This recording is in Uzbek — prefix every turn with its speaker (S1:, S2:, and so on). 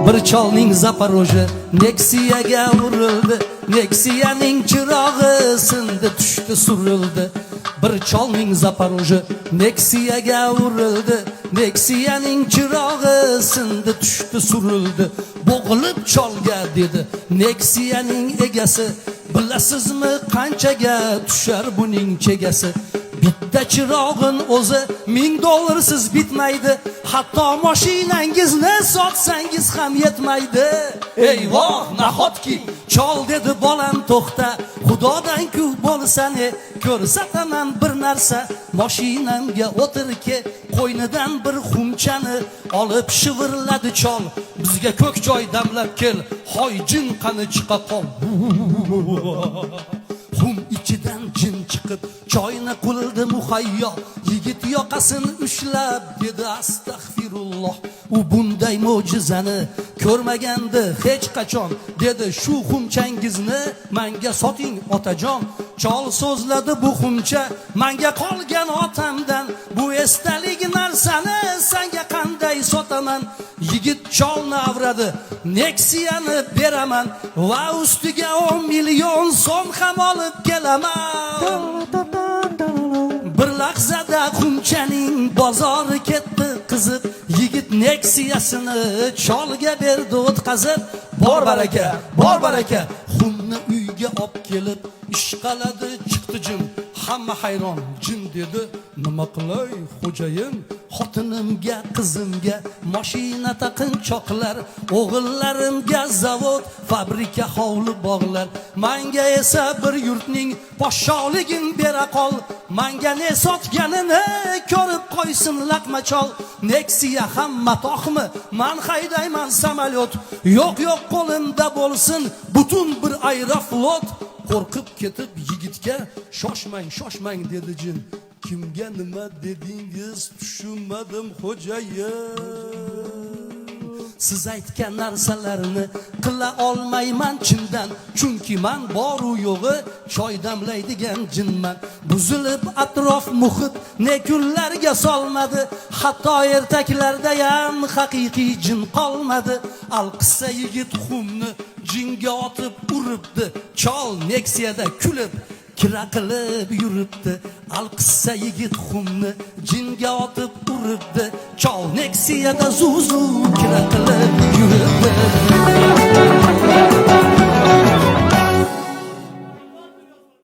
S1: Bir cholning Zaporojye Nexia'ga urildi, Nexia'ning chirog'i sindi, tushdi, surildi. Bir cholning Zaporojye Nexia'ga urildi, Nexia'ning chirog'i sindi, tushdi, surildi. Bo'g'ilib cholga dedi Nexia'ning egasi, bilasizmi qanchaga tushar buning chegasi? Bitta chirog'in o'zi $1000siz bitmaydi, hatto mashinangizni sotsangiz ham yetmaydi. Eyvoh, nahotki chol dedi bolam to'xta, xudodan-ku bo'lsan, ko'rsataman bir narsa. Mashinamga o'tirke, qo'ynidan bir xumchani olib shivirladi chol, bizga ko'k joy damlab kel, hoy jin qani chiqa qol. Xum ichidan jin chiqib choyni qildi muhayyo, yigit yoqasini ushlab dedi astag'firulloh. U bunday mo'jizani ko'rmagandi hech qachon, dedi shu xumchangizni menga soting otajon. Chol so'zladi bu xumcha menga qolgan otamdan, bu esdalik narsani senga qanday sotaman? Yigit cholni avradi, Nexia'ni beraman va ustiga 10 million so'm ham olib kelaman. Bir lahzada xumchaning bozori ketdi qizib, yigit Nexia'sini cholga berdi o'tkazib. Bor baraka, bor baraka. Xumni uyga olib kelib ishqaladi, chiqdi jim. Hamma hayron, jin dedi nima qilay xo'jayin, xotinimga qizimga mashina taqinchoqlar, o'g'illarimga zavod fabrika hovli bog'lar, menga esa bir yurtning podsholigin bera qol. Menga ne sotganini ko'rib qo'ysin laqmachol. Nexia ham matohmi, men haydayman samolyot, yo'q yo'q qo'limda bo'lsin butun bir aeroflot. Qo'rqib ketib yigitga shoshmang shoshmang dedi jin. Kimga nima dedingiz tushunmadim xo'jayin. Siz aytgan narsalarni qila olmayman chindan, chunki men boru yo'g'i choy damlaydigan jinman. Buzilib atrof muhit ne kunlarga solmadi, hatto ertaklarda ham haqiqiy jin qolmadi. Alqissa yigit xumni jinga otib uribdi, chol Nexia'da kulib kira qilib yuribdi. Alqissa yigit xumni jinga otib uribdi, chol Nexia'da zuzu kira qilib yuribdi.